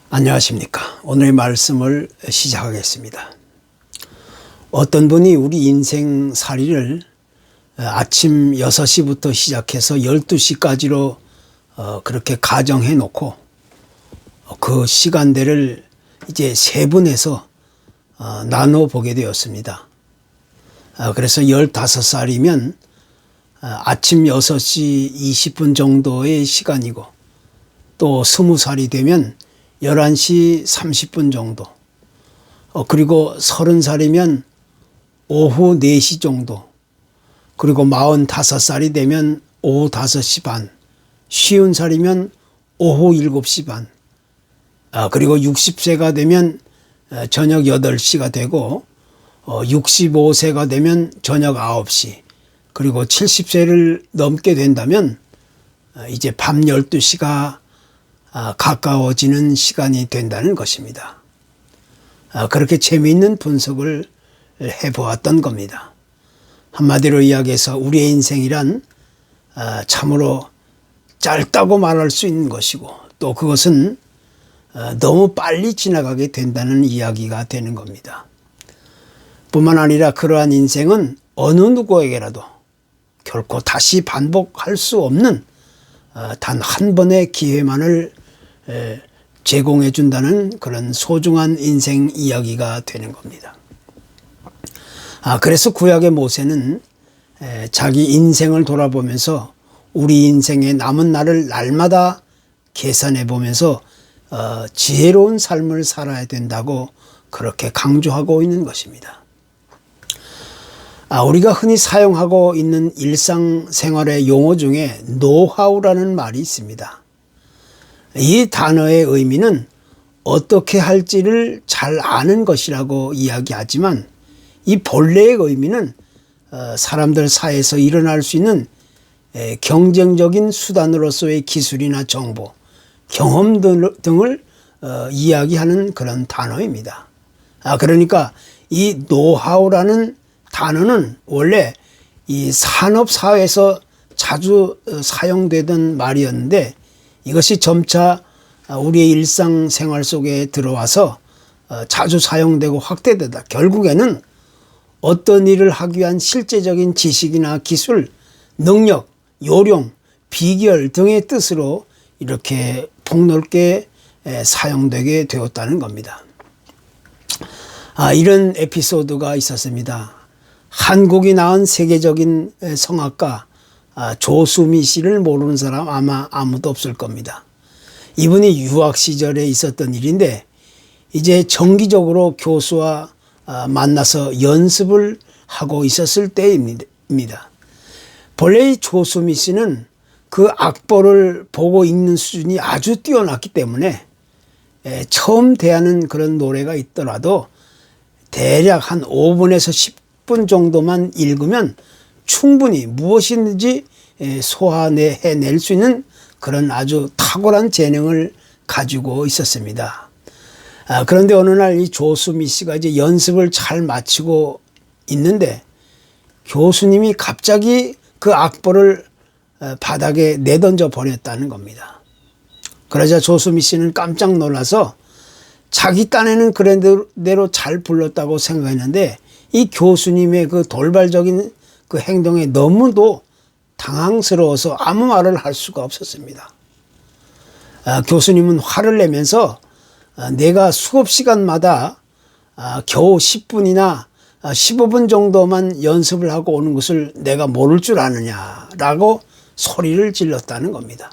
안녕하십니까. 오늘의 말씀을 시작하겠습니다. 어떤 분이 우리 인생살이를 아침 6시부터 시작해서 12시까지로 그렇게 가정해 놓고 그 시간대를 이제 세분해서 나눠 보게 되었습니다. 그래서 15살이면 아침 6시 20분 정도의 시간이고, 또 20살이 되면 11시 30분 정도, 그리고 30살이면 오후 4시 정도, 그리고 45살이 되면 오후 5시 반, 50살이면 오후 7시 반, 그리고 60세가 되면 저녁 8시가 되고, 65세가 되면 저녁 9시, 그리고 70세를 넘게 된다면 이제 밤 12시가 가까워지는 시간이 된다는 것입니다. 그렇게 재미있는 분석을 해보았던 겁니다. 한마디로 이야기해서 우리의 인생이란 참으로 짧다고 말할 수 있는 것이고, 또 그것은 너무 빨리 지나가게 된다는 이야기가 되는 겁니다. 뿐만 아니라 그러한 인생은 어느 누구에게라도 결코 다시 반복할 수 없는 단 한 번의 기회만을 제공해 준다는 그런 소중한 인생 이야기가 되는 겁니다. 그래서 구약의 모세는 자기 인생을 돌아보면서 우리 인생의 남은 날을 날마다 계산해 보면서 지혜로운 삶을 살아야 된다고 그렇게 강조하고 있는 것입니다. 우리가 흔히 사용하고 있는 일상생활의 용어 중에 노하우라는 말이 있습니다. 이 단어의 의미는 어떻게 할지를 잘 아는 것이라고 이야기하지만, 이 본래의 의미는 사람들 사이에서 일어날 수 있는 경쟁적인 수단으로서의 기술이나 정보, 경험 등을 이야기하는 그런 단어입니다. 그러니까 이 노하우라는 단어는 원래 이 산업사회에서 자주 사용되던 말이었는데, 이것이 점차 우리의 일상생활 속에 들어와서 자주 사용되고 확대되다 결국에는 어떤 일을 하기 위한 실제적인 지식이나 기술, 능력, 요령, 비결 등의 뜻으로 이렇게 폭넓게 사용되게 되었다는 겁니다. 이런 에피소드가 있었습니다. 한국이 낳은 세계적인 성악가 조수미 씨를 모르는 사람 아마 아무도 없을 겁니다. 이분이 유학 시절에 있었던 일인데, 이제 정기적으로 교수와 만나서 연습을 하고 있었을 때입니다. 본래 이 조수미 씨는 그 악보를 보고 읽는 수준이 아주 뛰어났기 때문에 처음 대하는 그런 노래가 있더라도 대략 한 5분에서 10분 정도만 읽으면 충분히 무엇이든지 소화해낼 수 있는 그런 아주 탁월한 재능을 가지고 있었습니다. 그런데 어느 날 이 조수미 씨가 이제 연습을 잘 마치고 있는데, 교수님이 갑자기 그 악보를 바닥에 내던져 버렸다는 겁니다. 그러자 조수미 씨는 깜짝 놀라서 자기 딴에는 그런대로 잘 불렀다고 생각했는데, 이 교수님의 그 돌발적인 그 행동에 너무도 당황스러워서 아무 말을 할 수가 없었습니다. 교수님은 화를 내면서 내가 수업 시간마다 겨우 10분이나 15분 정도만 연습을 하고 오는 것을 내가 모를 줄 아느냐라고 소리를 질렀다는 겁니다.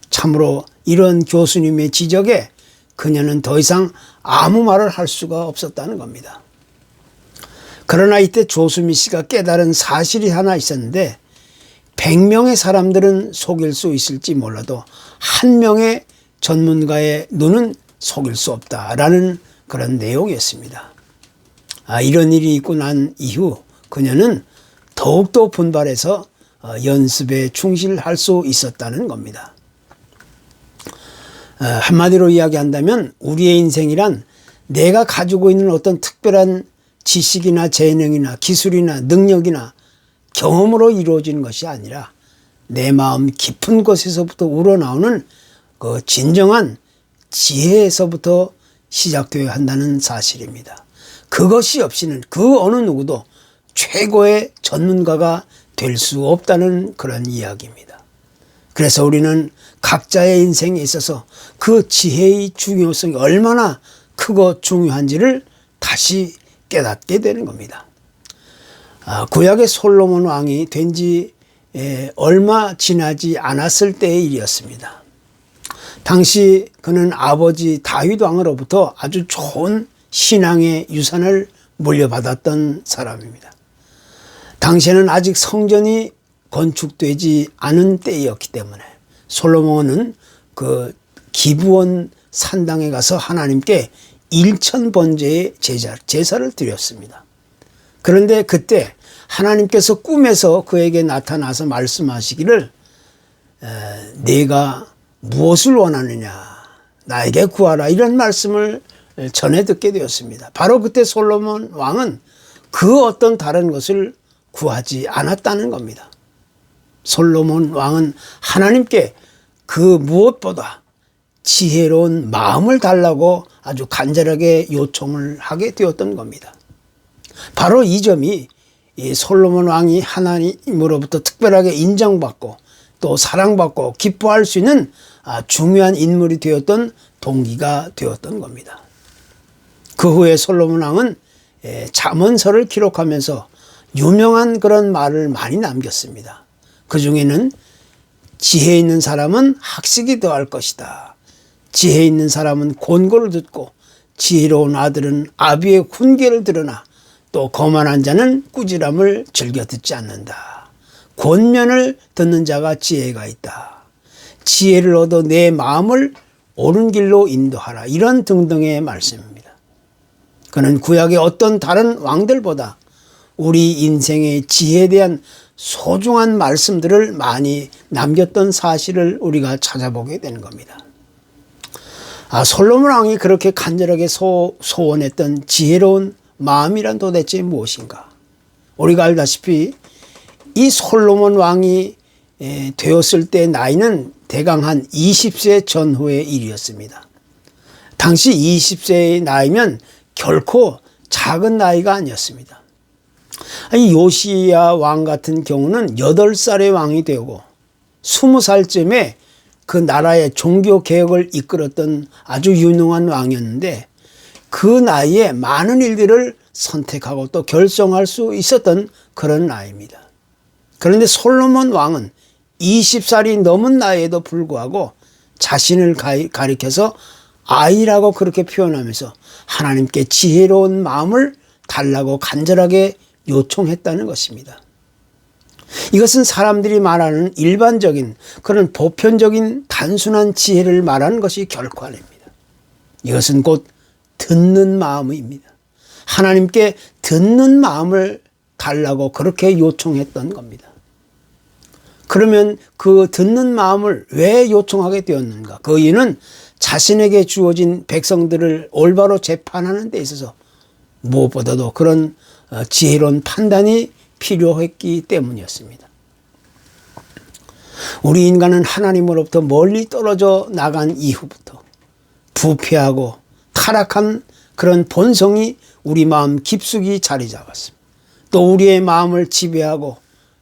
참으로 이런 교수님의 지적에 그녀는 더 이상 아무 말을 할 수가 없었다는 겁니다. 그러나 이때 조수미 씨가 깨달은 사실이 하나 있었는데, 100명의 사람들은 속일 수 있을지 몰라도 한 명의 전문가의 눈은 속일 수 없다라는 그런 내용이었습니다. 이런 일이 있고 난 이후 그녀는 더욱더 분발해서 연습에 충실할 수 있었다는 겁니다. 한마디로 이야기한다면 우리의 인생이란 내가 가지고 있는 어떤 특별한 지식이나 재능이나 기술이나 능력이나 경험으로 이루어지는 것이 아니라 내 마음 깊은 곳에서부터 우러나오는 그 진정한 지혜에서부터 시작되어야 한다는 사실입니다. 그것이 없이는 그 어느 누구도 최고의 전문가가 될 수 없다는 그런 이야기입니다. 그래서 우리는 각자의 인생에 있어서 그 지혜의 중요성이 얼마나 크고 중요한지를 다시 깨닫게 되는 겁니다. 구약의 솔로몬 왕이 된 지 얼마 지나지 않았을 때의 일이었습니다. 당시 그는 아버지 다윗 왕으로부터 아주 좋은 신앙의 유산을 물려받았던 사람입니다. 당시에는 아직 성전이 건축되지 않은 때였기 때문에 솔로몬은 그 기브온 산당에 가서 하나님께 1000번제의 제사를 드렸습니다. 그런데 그때 하나님께서 꿈에서 그에게 나타나서 말씀하시기를 네가 무엇을 원하느냐 나에게 구하라 이런 말씀을 전해 듣게 되었습니다. 바로 그때 솔로몬 왕은 그 어떤 다른 것을 구하지 않았다는 겁니다. 솔로몬 왕은 하나님께 그 무엇보다 지혜로운 마음을 달라고 아주 간절하게 요청을 하게 되었던 겁니다. 바로 이 점이 이 솔로몬 왕이 하나님으로부터 특별하게 인정받고 또 사랑받고 기뻐할 수 있는 중요한 인물이 되었던 동기가 되었던 겁니다. 그 후에 솔로몬 왕은 잠언서를 기록하면서 유명한 그런 말을 많이 남겼습니다. 그 중에는 지혜 있는 사람은 학식이 더할 것이다. 지혜 있는 사람은 권고를 듣고 지혜로운 아들은 아비의 훈계를 들으나 또 거만한 자는 꾸지람을 즐겨 듣지 않는다. 권면을 듣는 자가 지혜가 있다. 지혜를 얻어 내 마음을 옳은 길로 인도하라. 이런 등등의 말씀입니다. 그는 구약의 어떤 다른 왕들보다 우리 인생의 지혜에 대한 소중한 말씀들을 많이 남겼던 사실을 우리가 찾아보게 되는 겁니다. 솔로몬 왕이 그렇게 간절하게 소원했던 지혜로운 마음이란 도대체 무엇인가? 우리가 알다시피 이 솔로몬 왕이 되었을 때 나이는 대강 한 20세 전후의 일이었습니다. 당시 20세의 나이면 결코 작은 나이가 아니었습니다. 요시야 왕 같은 경우는 8살의 왕이 되고 20살쯤에 그 나라의 종교 개혁을 이끌었던 아주 유능한 왕이었는데 그 나이에 많은 일들을 선택하고 또 결정할 수 있었던 그런 나이입니다. 그런데 솔로몬 왕은 20살이 넘은 나이에도 불구하고 자신을 가리켜서 아이라고 그렇게 표현하면서 하나님께 지혜로운 마음을 달라고 간절하게 요청했다는 것입니다. 이것은 사람들이 말하는 일반적인 그런 보편적인 단순한 지혜를 말하는 것이 결코 아닙니다. 이것은 곧 듣는 마음입니다. 하나님께 듣는 마음을 달라고 그렇게 요청했던 겁니다. 그러면 그 듣는 마음을 왜 요청하게 되었는가? 그 이유는 자신에게 주어진 백성들을 올바로 재판하는 데 있어서 무엇보다도 그런 지혜로운 판단이 필요했기 때문이었습니다. 우리 인간은 하나님으로부터 멀리 떨어져 나간 이후부터 부패하고 타락한 그런 본성이 우리 마음 깊숙이 자리 잡았습니다. 또 우리의 마음을 지배하고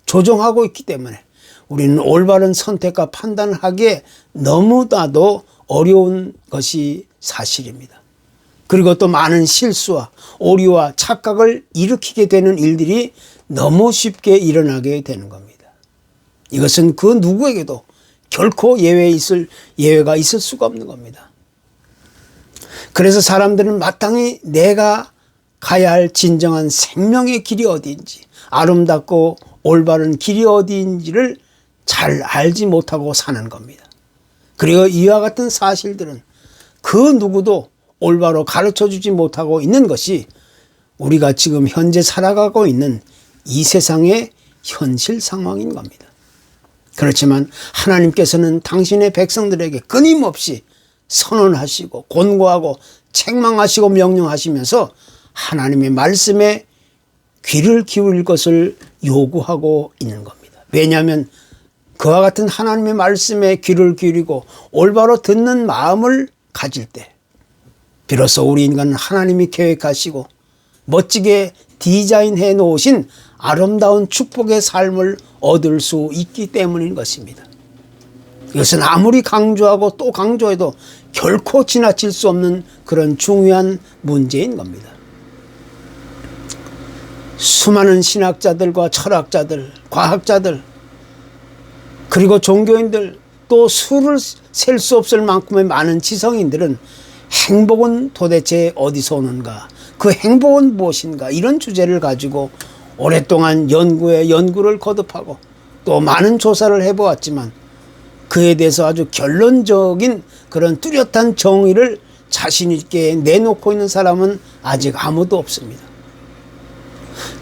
조종하고 있기 때문에 우리는 올바른 선택과 판단을 하기에 너무나도 어려운 것이 사실입니다. 그리고 또 많은 실수와 오류와 착각을 일으키게 되는 일들이 너무 쉽게 일어나게 되는 겁니다. 이것은 그 누구에게도 결코 예외가 있을 수가 없는 겁니다. 그래서 사람들은 마땅히 내가 가야 할 진정한 생명의 길이 어디인지, 아름답고 올바른 길이 어디인지를 잘 알지 못하고 사는 겁니다. 그리고 이와 같은 사실들은 그 누구도 올바로 가르쳐주지 못하고 있는 것이 우리가 지금 현재 살아가고 있는 이 세상의 현실 상황인 겁니다. 그렇지만 하나님께서는 당신의 백성들에게 끊임없이 선언하시고 권고하고 책망하시고 명령하시면서 하나님의 말씀에 귀를 기울일 것을 요구하고 있는 겁니다. 왜냐하면 그와 같은 하나님의 말씀에 귀를 기울이고 올바로 듣는 마음을 가질 때 비로소 우리 인간은 하나님이 계획하시고 멋지게 디자인해 놓으신 아름다운 축복의 삶을 얻을 수 있기 때문인 것입니다. 이것은 아무리 강조하고 또 강조해도 결코 지나칠 수 없는 그런 중요한 문제인 겁니다. 수많은 신학자들과 철학자들, 과학자들, 그리고 종교인들, 또 수를 셀 수 없을 만큼의 많은 지성인들은 행복은 도대체 어디서 오는가, 그 행복은 무엇인가, 이런 주제를 가지고 오랫동안 연구를 거듭하고 또 많은 조사를 해보았지만 그에 대해서 아주 결론적인 그런 뚜렷한 정의를 자신 있게 내놓고 있는 사람은 아직 아무도 없습니다.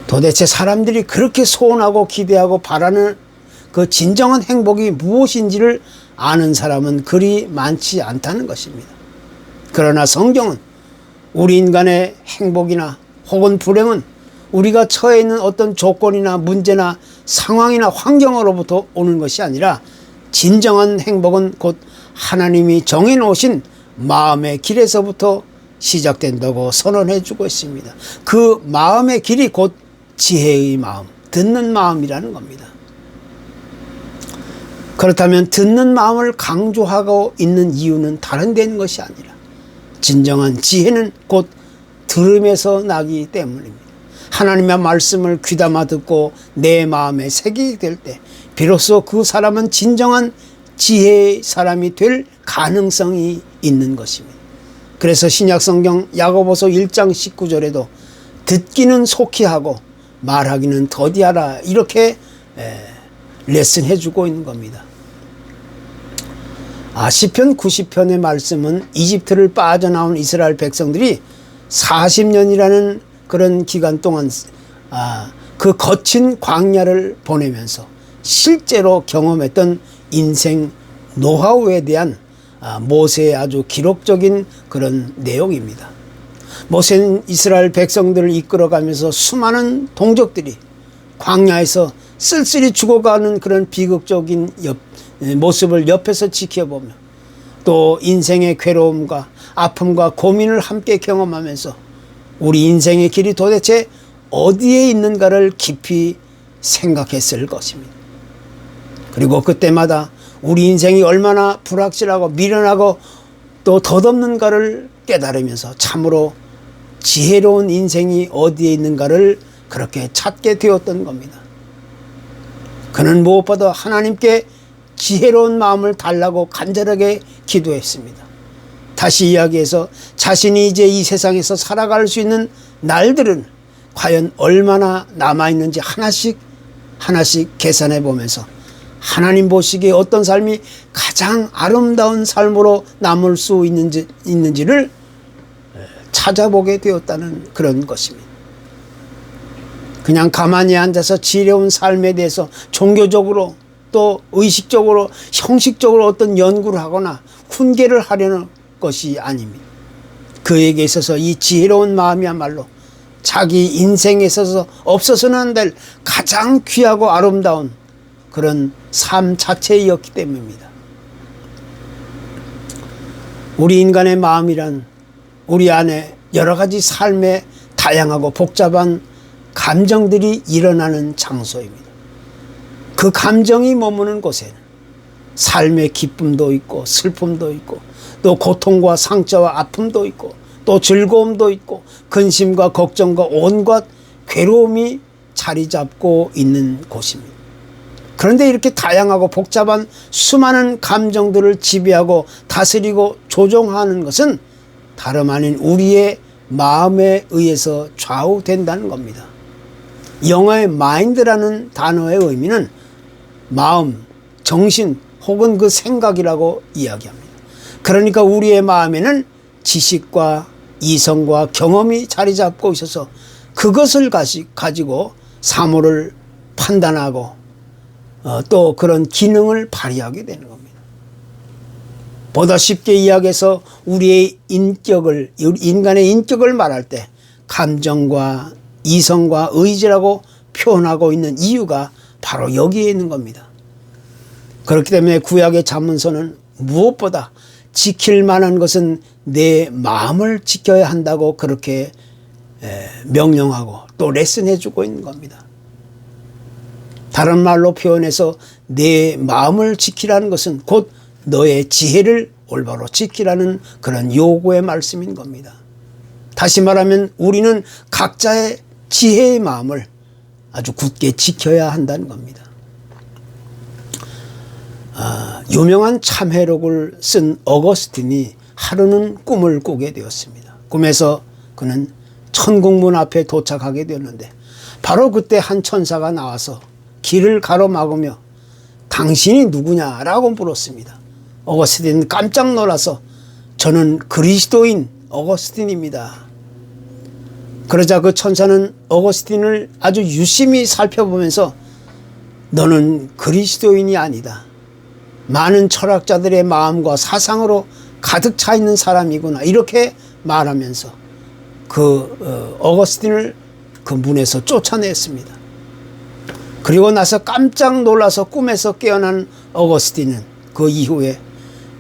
도대체 사람들이 그렇게 소원하고 기대하고 바라는 그 진정한 행복이 무엇인지를 아는 사람은 그리 많지 않다는 것입니다. 그러나 성경은 우리 인간의 행복이나 혹은 불행은 우리가 처해 있는 어떤 조건이나 문제나 상황이나 환경으로부터 오는 것이 아니라 진정한 행복은 곧 하나님이 정해놓으신 마음의 길에서부터 시작된다고 선언해 주고 있습니다. 그 마음의 길이 곧 지혜의 마음, 듣는 마음이라는 겁니다. 그렇다면 듣는 마음을 강조하고 있는 이유는 다른 데는 것이 아니라 진정한 지혜는 곧 들음에서 나기 때문입니다. 하나님의 말씀을 귀담아 듣고 내 마음에 새기게 될 때 비로소 그 사람은 진정한 지혜의 사람이 될 가능성이 있는 것입니다. 그래서 신약성경 야고보서 1장 19절에도 듣기는 속히 하고 말하기는 더디하라, 이렇게 레슨해 주고 있는 겁니다. 시편 90편의 말씀은 이집트를 빠져나온 이스라엘 백성들이 40년이라는 그런 기간 동안 그 거친 광야를 보내면서 실제로 경험했던 인생 노하우에 대한 모세의 아주 기록적인 그런 내용입니다. 모세는 이스라엘 백성들을 이끌어가면서 수많은 동족들이 광야에서 쓸쓸히 죽어가는 그런 비극적인 모습을 옆에서 지켜보며 또 인생의 괴로움과 아픔과 고민을 함께 경험하면서 우리 인생의 길이 도대체 어디에 있는가를 깊이 생각했을 것입니다. 그리고 그때마다 우리 인생이 얼마나 불확실하고 미련하고 또 덧없는가를 깨달으면서 참으로 지혜로운 인생이 어디에 있는가를 그렇게 찾게 되었던 겁니다. 그는 무엇보다 하나님께 지혜로운 마음을 달라고 간절하게 기도했습니다. 다시 이야기해서 자신이 이제 이 세상에서 살아갈 수 있는 날들은 과연 얼마나 남아있는지 하나씩 계산해 보면서 하나님 보시기에 어떤 삶이 가장 아름다운 삶으로 남을 수 있는지를 찾아보게 되었다는 그런 것입니다. 그냥 가만히 앉아서 지혜로운 삶에 대해서 종교적으로 또 의식적으로 형식적으로 어떤 연구를 하거나 훈계를 하려는 것이 아닙니다. 그에게 있어서 이 지혜로운 마음이야말로 자기 인생에 있어서 없어서는 안 될 가장 귀하고 아름다운 그런 삶 자체였기 때문입니다. 우리 인간의 마음이란 우리 안에 여러 가지 삶의 다양하고 복잡한 감정들이 일어나는 장소입니다. 그 감정이 머무는 곳에는 삶의 기쁨도 있고 슬픔도 있고 또 고통과 상처와 아픔도 있고 또 즐거움도 있고 근심과 걱정과 온갖 괴로움이 자리 잡고 있는 곳입니다. 그런데 이렇게 다양하고 복잡한 수많은 감정들을 지배하고 다스리고 조종하는 것은 다름 아닌 우리의 마음에 의해서 좌우된다는 겁니다. 영어의 mind라는 단어의 의미는 마음, 정신 혹은 그 생각이라고 이야기합니다. 그러니까 우리의 마음에는 지식과 이성과 경험이 자리 잡고 있어서 그것을 가지고 사물을 판단하고 또 그런 기능을 발휘하게 되는 겁니다. 보다 쉽게 이야기해서 우리의 인간의 인격을 말할 때 감정과 이성과 의지라고 표현하고 있는 이유가 바로 여기에 있는 겁니다. 그렇기 때문에 구약의 잠언서는 무엇보다 지킬 만한 것은 내 마음을 지켜야 한다고 그렇게 명령하고 또 레슨해 주고 있는 겁니다. 다른 말로 표현해서 내 마음을 지키라는 것은 곧 너의 지혜를 올바로 지키라는 그런 요구의 말씀인 겁니다. 다시 말하면 우리는 각자의 지혜의 마음을 아주 굳게 지켜야 한다는 겁니다. 유명한 참회록을 쓴 어거스틴이 하루는 꿈을 꾸게 되었습니다. 꿈에서 그는 천국문 앞에 도착하게 되었는데 바로 그때 한 천사가 나와서 길을 가로막으며 당신이 누구냐라고 물었습니다. 어거스틴은 깜짝 놀라서 저는 그리스도인 어거스틴입니다. 그러자 그 천사는 어거스틴을 아주 유심히 살펴보면서 너는 그리스도인이 아니다. 많은 철학자들의 마음과 사상으로 가득 차 있는 사람이구나. 이렇게 말하면서 그 어거스틴을 그 문에서 쫓아냈습니다. 그리고 나서 깜짝 놀라서 꿈에서 깨어난 어거스틴은 그 이후에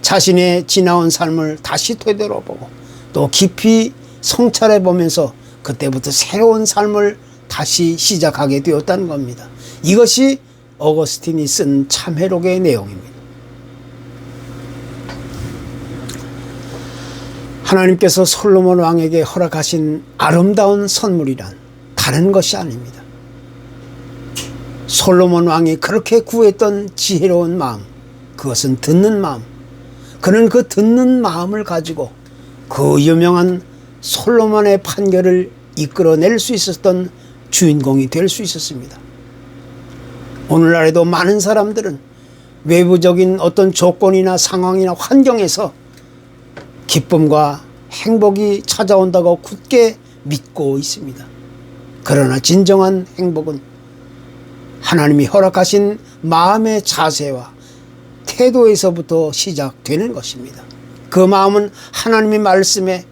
자신의 지나온 삶을 다시 되돌아보고 또 깊이 성찰해 보면서 그때부터 새로운 삶을 다시 시작하게 되었다는 겁니다. 이것이 어거스틴이 쓴 참회록의 내용입니다. 하나님께서 솔로몬 왕에게 허락하신 아름다운 선물이란 다른 것이 아닙니다. 솔로몬 왕이 그렇게 구했던 지혜로운 마음, 그것은 듣는 마음. 그는 그 듣는 마음을 가지고 그 유명한 솔로몬의 판결을 이끌어낼 수 있었던 주인공이 될 수 있었습니다. 오늘날에도 많은 사람들은 외부적인 어떤 조건이나 상황이나 환경에서 기쁨과 행복이 찾아온다고 굳게 믿고 있습니다. 그러나 진정한 행복은 하나님이 허락하신 마음의 자세와 태도에서부터 시작되는 것입니다. 그 마음은 하나님의 말씀에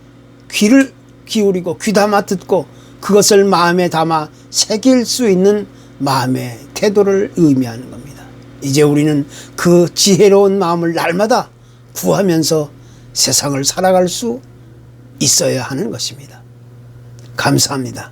귀를 기울이고 귀담아 듣고 그것을 마음에 담아 새길 수 있는 마음의 태도를 의미하는 겁니다. 이제 우리는 그 지혜로운 마음을 날마다 구하면서 세상을 살아갈 수 있어야 하는 것입니다. 감사합니다.